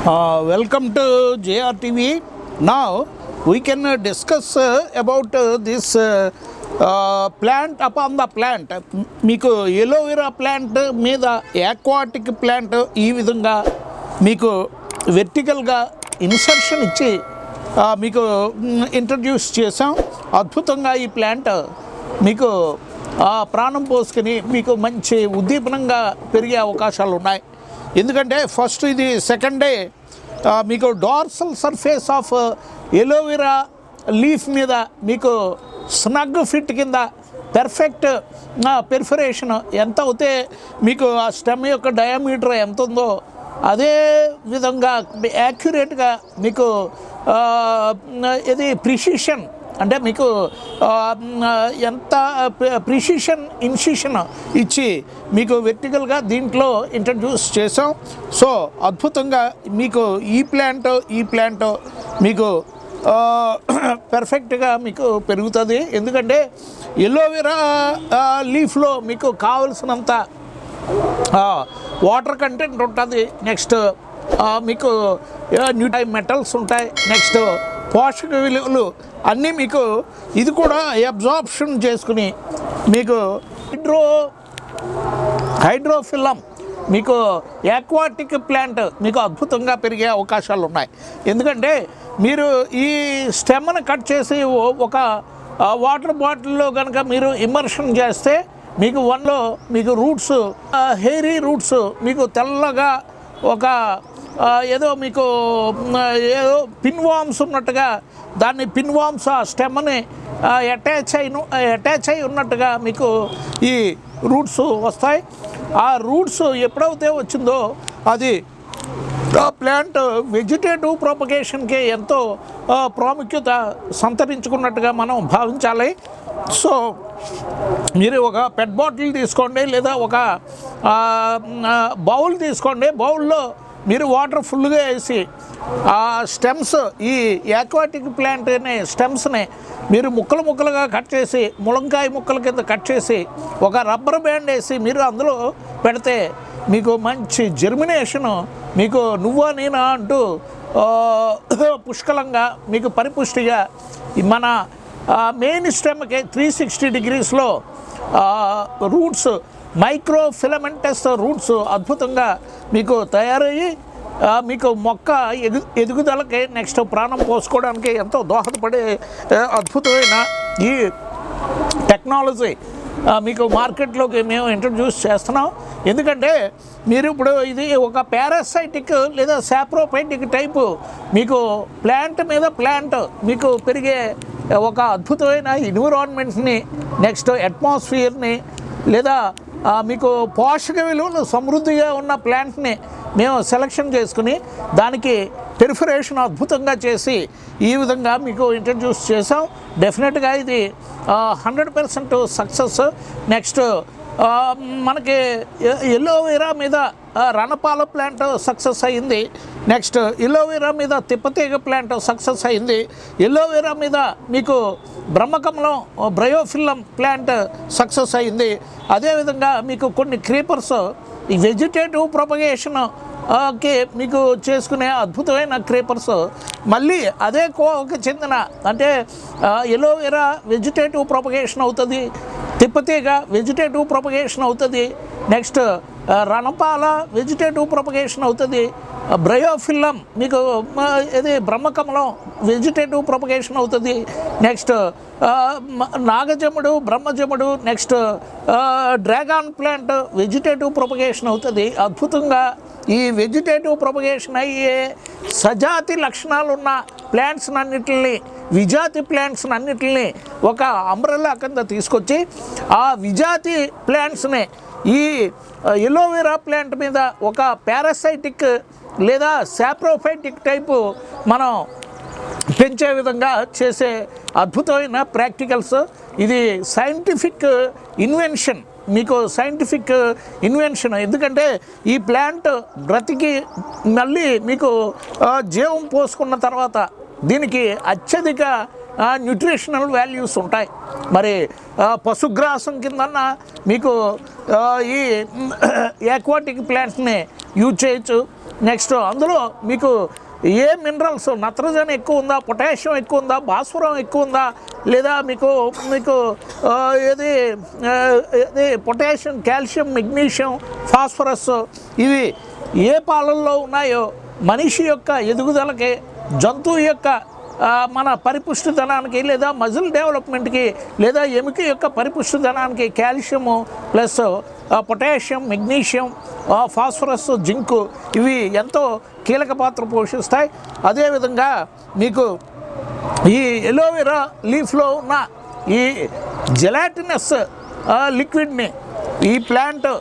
Welcome to JRTV. Now we can discuss about this plant upon the plant. మీకు aloe vera plant మీద aquatic plant ఈ విధంగా మీకు వెర్టికల్గా insertion ఇచ్చి మీకు ఇంట్రడ్యూస్ చేసాం. అద్భుతంగా ఈ ప్లాంట్ మీకు ప్రాణం పోసుకొని మీకు మంచి ఉద్దీపనంగా పెరిగే అవకాశాలు ఉన్నాయి. ఎందుకంటే ఫస్ట్ ఇది సెకండ్ డే మీకు dorsal surface of aloe vera leaf మీద మీకు స్నగ్ ఫిట్ కింద పెర్ఫెక్ట్ పెర్ఫరేషన్ ఎంత అవుతే మీకు ఆ స్టెమ్ యొక్క డయామీటర్ ఎంత ఉందో అదే విధంగా యాక్యురేట్గా మీకు ఇది ప్రిసిషన్ అంటే మీకు ఎంత ప్రిసిషన్ ఇన్సిషన్ ఇచ్చి మీకు వెర్టికల్గా దీంట్లో ఇంట్రడ్యూస్ చేసాం. సో అద్భుతంగా మీకు ఈ ప్లాంట్ మీకు పర్ఫెక్ట్గా మీకు పెరుగుతుంది. ఎందుకంటే ఎలోవెరా లీఫ్లో మీకు కావలసినంత వాటర్ కంటెంట్ ఉంటుంది. నెక్స్ట్ మీకు న్యూట్రై మెటల్స్ ఉంటాయి. నెక్స్ట్ పోషక విలువలు అన్నీ మీకు ఇది కూడా అబ్జార్ప్షన్ చేసుకుని మీకు హైడ్రోఫిల్లం మీకు ఆక్వాటిక్ ప్లాంట్ మీకు అద్భుతంగా పెరిగే అవకాశాలు ఉన్నాయి. ఎందుకంటే మీరు ఈ స్టెమ్ని కట్ చేసి ఒక వాటర్ బాటిల్లో కనుక మీరు ఇమర్షన్ చేస్తే మీకు వన్లో మీకు రూట్స్ హెయిరీ రూట్స్ మీకు తెల్లగా ఒక ఏదో మీకు ఏదో పిన్వామ్స్ ఉన్నట్టుగా దాన్ని పిన్వామ్స్ ఆ స్టెమ్ని అటాచ్ అయి ఉన్నట్టుగా మీకు ఈ రూట్స్ వస్తాయి. ఆ రూట్స్ ఎప్పుడైతే వచ్చిందో అది ఆ ప్లాంట్ వెజిటేటివ్ ప్రొపగేషన్కి ఎంతో ప్రాముఖ్యత సంతరించుకున్నట్టుగా మనం భావించాలి. సో మీరు ఒక పెట్ బాటిల్ తీసుకోండి లేదా ఒక బౌల్ తీసుకోండి. బౌల్లో మీరు వాటర్ ఫుల్గా వేసి ఆ స్టెమ్స్ ఈ ఆక్వాటిక్ ప్లాంట్ అనే స్టెమ్స్ని మీరు ముక్కలుగా కట్ చేసి ములంకాయ ముక్కల కింద కట్ చేసి ఒక రబ్బర్ బ్యాండ్ వేసి మీరు అందులో పెడితే మీకు మంచి జర్మినేషను మీకు నువ్వా నేనా అంటూ పుష్కలంగా మీకు పరిపుష్టిగా మన మెయిన్ స్టెమ్కి 360 డిగ్రీస్లో రూట్స్ మైక్రో ఫిలమెంటస్ రూట్స్ అద్భుతంగా మీకు తయారయ్యి మీకు మొక్క ఎదుగుదలకి నెక్స్ట్ ప్రాణం పోసుకోవడానికి ఎంతో దోహదపడే అద్భుతమైన ఈ టెక్నాలజీ మీకు మార్కెట్లోకి మేము ఇంట్రడ్యూస్ చేస్తున్నాం. ఎందుకంటే మీరు ఇప్పుడు ఇది ఒక పారాసైటిక్ లేదా సాప్రోపైటిక్ టైపు మీకు ప్లాంట్ మీద ప్లాంట్ మీకు పెరిగే ఒక అద్భుతమైన ఎన్విరాన్మెంట్ని నెక్స్ట్ అట్మాస్ఫియర్ని లేదా మీకు పోషక విలువలు సమృద్ధిగా ఉన్న ప్లాంట్ని మేము సెలెక్షన్ చేసుకుని దానికి పెర్ఫరేషన్ అద్భుతంగా చేసి ఈ విధంగా మీకు ఇంట్రడ్యూస్ చేసాం. డెఫినెట్గా ఇది 100% సక్సెస్. నెక్స్ట్ మనకి ఎలోవెరా మీద రణపాల ప్లాంట్ సక్సెస్ అయింది. నెక్స్ట్ ఎలోవెరా మీద తిప్పతీగ ప్లాంట్ సక్సెస్ అయింది. ఎలోవెరా మీద మీకు బ్రహ్మకమలం బయోఫిల్లం ప్లాంట్ సక్సెస్ అయింది. అదేవిధంగా మీకు కొన్ని క్రీపర్స్ ఈ వెజిటేటివ్ ప్రొపగేషన్ కి మీకు చేసుకునే అద్భుతమైన క్రీపర్స్ మళ్ళీ అదే కోవకి చెందిన అంటే ఎలోవెరా వెజిటేటివ్ ప్రొపగేషన్ అవుతుంది, తిప్పతీగ వెజిటేటివ్ ప్రొపగేషన్ అవుతుంది, నెక్స్ట్ రణపాల వెజిటేటివ్ ప్రొపగేషన్ అవుతుంది, బయోఫిల్లం మీకు ఇది బ్రహ్మకమలం వెజిటేటివ్ ప్రొపగేషన్ అవుతుంది, నెక్స్ట్ నాగజముడు బ్రహ్మజముడు next dragon plant vegetative propagation అవుతుంది. అద్భుతంగా ఈ వెజిటేటివ్ ప్రొపగేషన్ అయ్యే సజాతి లక్షణాలు ఉన్న ప్లాంట్స్ అన్నిటిని విజాతి ప్లాంట్స్ అన్నిటిని ఒక అంబ్రెల్లా కింద తీసుకొచ్చి ఆ విజాతి ప్లాంట్స్ని ఈ ఎలోవెరా ప్లాంట్ మీద ఒక పారాసైటిక్ లేదా సాప్రోఫైటిక్ టైపు మనం పెంచే విధంగా చేసే అద్భుతమైన ప్రాక్టికల్స్. ఇది సైంటిఫిక్ ఇన్వెన్షన్ మీకు సైంటిఫిక్ ఇన్వెన్షన్. ఎందుకంటే ఈ ప్లాంట్ బ్రతికి మళ్ళీ మీకు జీవం పోసుకున్న తర్వాత దీనికి అత్యధిక న్యూట్రిషనల్ వాల్యూస్ ఉంటాయి. మరి పశుగ్రాసం కిందన్న మీకు ఈ ఆక్వాటిక్ ప్లాంట్స్ని యూజ్ చేయొచ్చు. నెక్స్ట్ అందులో మీకు ఏ మినరల్స్, నత్రజని ఎక్కువ ఉందా, పొటాషియం ఎక్కువ ఉందా, భాస్వరం ఎక్కువ ఉందా, లేదా మీకు మీకు ఏది పొటాషియం, కాల్షియం, మెగ్నీషియం, ఫాస్ఫరస్ ఇవి ఏ పాలల్లో ఉన్నాయో మనిషి యొక్క ఎదుగుదలకి, జంతువు యొక్క మన పరిపుష్టితనానికి, లేదా మజిల్ డెవలప్మెంట్కి, లేదా ఎముక యొక్క పరిపుష్టితనానికి calcium plus potassium, magnesium, phosphorus, zinc ఇవి ఎంతో కీలక పాత్ర పోషిస్తాయి. అదేవిధంగా మీకు ఈ ఎలోవెరా లీఫ్లో ఉన్న ఈ జెలాటినస్ లిక్విడ్ని ఈ ప్లాంట్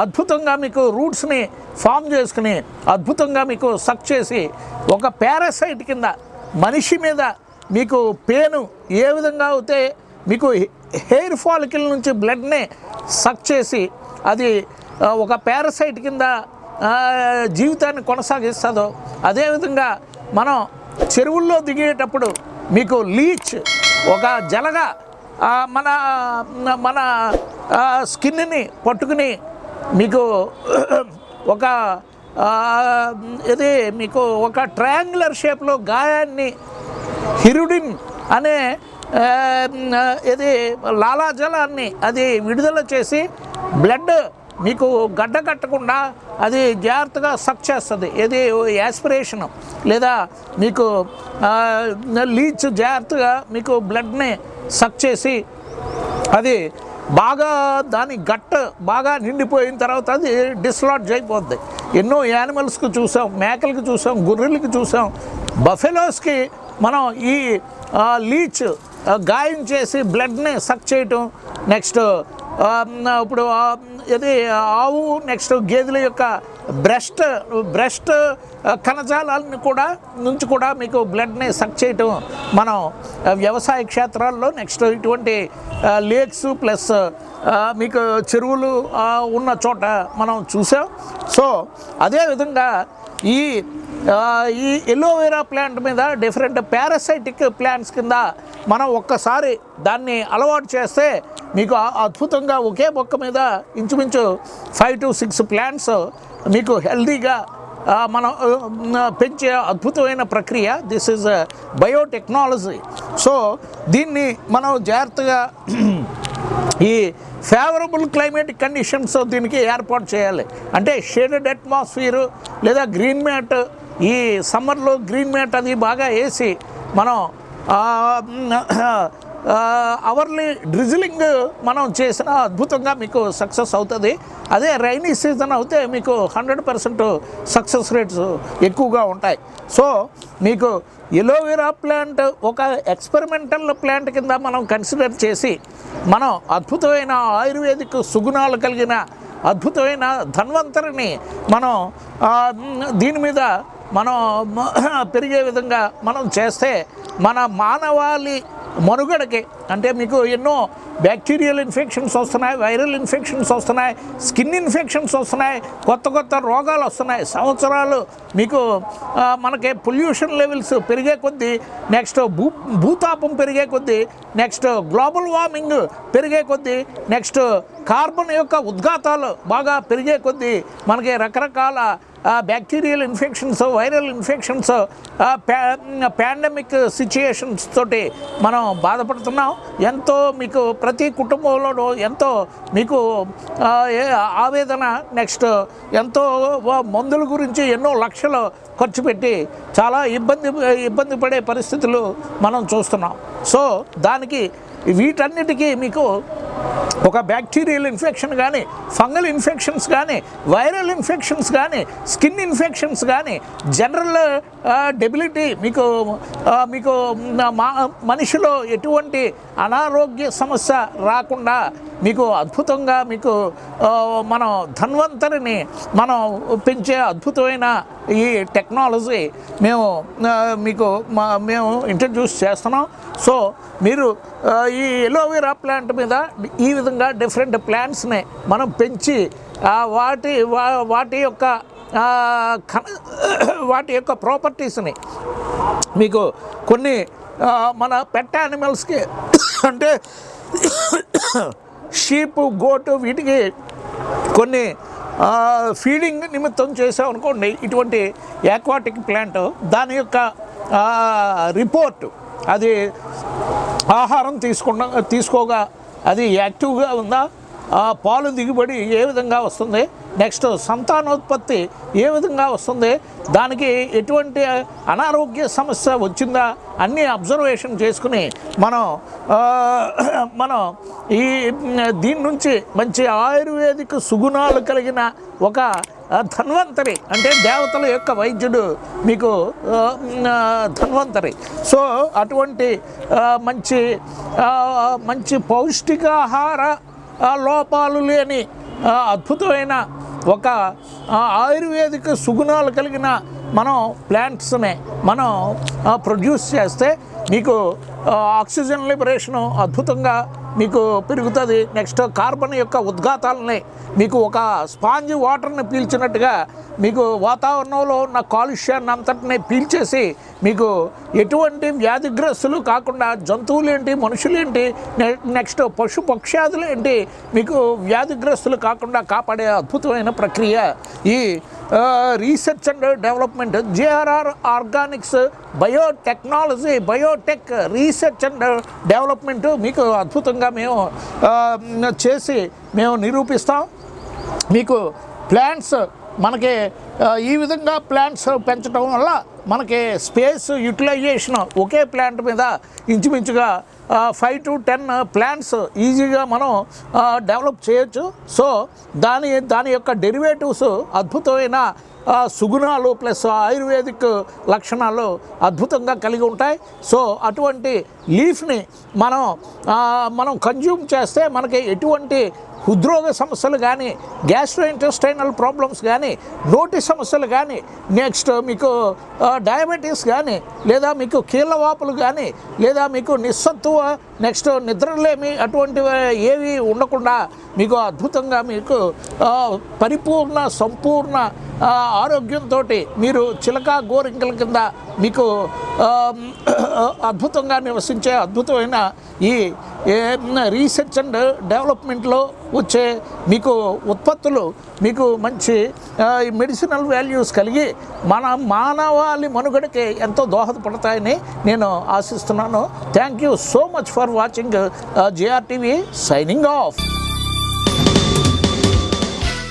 అద్భుతంగా మీకు రూట్స్ని ఫామ్ చేసుకుని అద్భుతంగా మీకు సక్ చేసి ఒక పారాసైట్ కింద మనిషి మీద మీకు పెయిన్ ఏ విధంగా అయితే మీకు హెయిర్ ఫాలికల్ నుంచి బ్లడ్ని సక్ చేసి అది ఒక పారాసైట్ కింద జీవితాన్ని కొనసాగిస్తుందో, అదేవిధంగా మనం చెరువుల్లో దిగేటప్పుడు మీకు లీచ్ ఒక జలగా మన మన స్కిన్ని పట్టుకుని మీకు ఒక ఇది మీకు ఒక ట్రయాంగులర్ షేప్లో గాయాన్ని హిరుడిన్ అనే ఇది లాలాజలాన్ని అది విడుదల చేసి బ్లడ్ మీకు గడ్డ కట్టకుండా అది జాగ్రత్తగా సక్ చేస్తుంది. ఇది యాస్పిరేషన్ లేదా మీకు లీచ్ జాగ్రత్తగా మీకు బ్లడ్ని సక్ చేసి అది బాగా దాని గట్ బాగా నిండిపోయిన తర్వాత అది డిస్లాడ్జ్ అయిపోద్ది. ఎన్నో యానిమల్స్కి చూసాం, మేకలకి చూసాం, గొర్రెలకి చూసాం, బఫెలోస్కి మనం ఈ లీచ్ గాయం చేసి బ్లడ్ని సక్ చేయటం. నెక్స్ట్ ఇప్పుడు ఇది ఆవు నెక్స్ట్ గేదెల యొక్క బ్రెస్ట్ కణజాలాలని నుంచి కూడా మీకు బ్లడ్ని సక్ చేయటం మనం వ్యవసాయ క్షేత్రాల్లో నెక్స్ట్ ఇటువంటి లేక్స్ ప్లస్ మీకు చెరువులు ఉన్న చోట మనం చూసాం. సో అదేవిధంగా ఈ ఎలోవెరా ప్లాంట్ మీద డిఫరెంట్ పారాసైటిక్ ప్లాంట్స్ కింద మనం ఒక్కసారి దాన్ని అలవాటు చేస్తే మీకు అద్భుతంగా ఒకే మొక్క మీద ఇంచుమించు 5 to 6 ప్లాంట్స్ మీకు హెల్దీగా మనం పెంచే అద్భుతమైన ప్రక్రియ. This is biotechnology. సో దీన్ని మనం జాగ్రత్తగా ఈ ఫేవరబుల్ క్లైమేటిక్ కండిషన్స్ దీనికి ఏర్పాటు చేయాలి. అంటే షేడెడ్ అట్మాస్ఫియర్ లేదా గ్రీన్ మ్యాట్, ఈ సమ్మర్లో గ్రీన్ మ్యాట్ అది బాగా వేసి మనం అవర్లీ డ్రిజిలింగ్ మనం చేసిన అద్భుతంగా మీకు సక్సెస్ అవుతుంది. అదే రైనీ సీజన్ అయితే మీకు 100% సక్సెస్ రేట్స్ ఎక్కువగా ఉంటాయి. సో మీకు ఎలోవెరా ప్లాంట్ ఒక ఎక్స్పెరిమెంటల్ ప్లాంట్ కింద మనం కన్సిడర్ చేసి మనం అద్భుతమైన ఆయుర్వేదిక్ సుగుణాలు కలిగిన అద్భుతమైన ధన్వంతరిని మనం దీని మీద మనం పెరిగే విధంగా మనం చేస్తే మన మానవాళి మనుగడకి, అంటే మీకు ఎన్నో బ్యాక్టీరియల్ ఇన్ఫెక్షన్స్ వస్తున్నాయి, వైరల్ ఇన్ఫెక్షన్స్ వస్తున్నాయి, స్కిన్ ఇన్ఫెక్షన్స్ వస్తున్నాయి, కొత్త రోగాలు వస్తున్నాయి. సంవత్సరాలు మీకు మనకి పొల్యూషన్ లెవెల్స్ పెరిగే కొద్దీ, నెక్స్ట్ భూతాపం పెరిగే కొద్దీ, నెక్స్ట్ గ్లోబల్ వార్మింగ్ పెరిగే కొద్దీ, నెక్స్ట్ కార్బన్ యొక్క ఉద్గాతాలు బాగా పెరిగే కొద్దీ మనకి రకరకాల bacterial infections, viral infections, pandemic situations తోటి మనం బాధపడుతున్నాం. ఎంతో మీకు ప్రతి కుటుంబంలోనూ ఎంతో మీకు ఆవేదన, నెక్స్ట్ ఎంతో మందుల గురించి ఎన్నో లక్షలు ఖర్చు పెట్టి చాలా ఇబ్బంది పడే పరిస్థితులు మనం చూస్తున్నాం. సో దానికి వీటన్నిటికీ మీకు ఒక బ్యాక్టీరియల్ ఇన్ఫెక్షన్ కానీ, ఫంగల్ ఇన్ఫెక్షన్స్ కానీ, వైరల్ ఇన్ఫెక్షన్స్ కానీ, స్కిన్ ఇన్ఫెక్షన్స్ కానీ, జనరల్ డెబిలిటీ మీకు మనిషిలో ఎటువంటి అనారోగ్య సమస్య రాకుండా మీకు అద్భుతంగా మీకు మనం ధన్వంతరిని మనం పెంచే అద్భుతమైన ఈ టెక్నాలజీ మేము ఇంట్రడ్యూస్ చేస్తున్నాం. సో మీరు ఈ ఎలోవెరా ప్లాంట్ మీద ఈ విధంగా డిఫరెంట్ ప్లాంట్స్ని మనం పెంచి వాటి యొక్క ప్రాపర్టీస్ని మీకు కొన్ని మన పెట్ యానిమల్స్కి అంటే షీప్, గోటు వీటికి కొన్ని ఫీడింగ్ నిమిత్తం చేసామనుకోండి ఇటువంటి యాక్వాటిక్ ప్లాంట్, దాని యొక్క రిపోర్ట్, అది ఆహారం తీసుకోగా అది యాక్టివ్గా ఉందా, పాలు దిగుబడి ఏ విధంగా వస్తుంది, నెక్స్ట్ సంతానోత్పత్తి ఏ విధంగా వస్తుంది, దానికి ఎటువంటి అనారోగ్య సమస్య వచ్చిందా, అన్నీ అబ్జర్వేషన్ చేసుకుని మనం ఈ దీని నుంచి మంచి ఆయుర్వేదిక్ సుగుణాలు కలిగిన ఒక ధన్వంతరి, అంటే దేవతల యొక్క వైద్యుడు మీకు ధన్వంతరి. సో అటువంటి మంచి పౌష్టికాహార లోపాలు లేని అద్భుతమైన ఒక ఆయుర్వేదిక సుగుణాలు కలిగిన మనం ప్లాంట్స్ని మనం ప్రొడ్యూస్ చేస్తే మీకు ఆక్సిజన్ లిబరేషను అద్భుతంగా మీకు పెరుగుతుంది. నెక్స్ట్ కార్బన్ యొక్క ఉద్గాతాలని మీకు ఒక స్పాంజ్ వాటర్ని పీల్చినట్టుగా మీకు వాతావరణంలో ఉన్న కాలుష్యాన్ని అంతటిని పీల్చేసి మీకు ఎటువంటి వ్యాధిగ్రస్తులు కాకుండా జంతువులు ఏంటి, మనుషులు ఏంటి, నెక్స్ట్ పశు పక్ష్యాదులు ఏంటి, మీకు వ్యాధిగ్రస్తులు కాకుండా కాపాడే అద్భుతమైన ప్రక్రియ ఈ research and development, JRR Organics biotechnology, Biotech research and development మీకు అద్భుతంగా మేము చేసి మేము నిరూపిస్తాం. మీకు ప్లాంట్స్ మనకి ఈ విధంగా ప్లాంట్స్ పెంచడం వల్ల మనకి స్పేస్ యూటిలైజేషన్ ఒకే ప్లాంట్ మీద ఇంచుమించుగా 5 to 10 ప్లాంట్స్ ఈజీగా మనం డెవలప్ చేయొచ్చు. సో దాని యొక్క డెరివేటివ్స్ అద్భుతమైన సుగుణాలు ప్లస్ ఆయుర్వేదిక్ లక్షణాలు అద్భుతంగా కలిగి ఉంటాయి. సో అటువంటి లీఫ్ని మనం కన్జ్యూమ్ చేస్తే మనకి ఎటువంటి హృద్రోగ సమస్యలు కానీ, గ్యాస్ట్రోఇంటెస్టైనల్ ప్రాబ్లమ్స్ కానీ, నోటి సమస్యలు కానీ, నెక్స్ట్ మీకు డయాబెటీస్ కానీ, లేదా మీకు కీళ్ళవాపులు కానీ, లేదా మీకు నిస్సత్తువ, నెక్స్ట్ నిద్రలేమి అటువంటివి ఏవి ఉండకుండా మీకు అద్భుతంగా మీకు పరిపూర్ణ సంపూర్ణ ఆరోగ్యంతో మీరు చిలక గోరింకల కింద మీకు అద్భుతంగా నివసించే అద్భుతమైన ఈ రీసెర్చ్ అండ్ డెవలప్మెంట్లో వచ్చే మీకు ఉత్పత్తులు మీకు మంచి మెడిసినల్ వాల్యూస్ కలిగి మన మానవాళి మనుగడకి ఎంతో దోహదపడతాయని నేను ఆశిస్తున్నాను. Thank you so much for watching JRTV, signing off.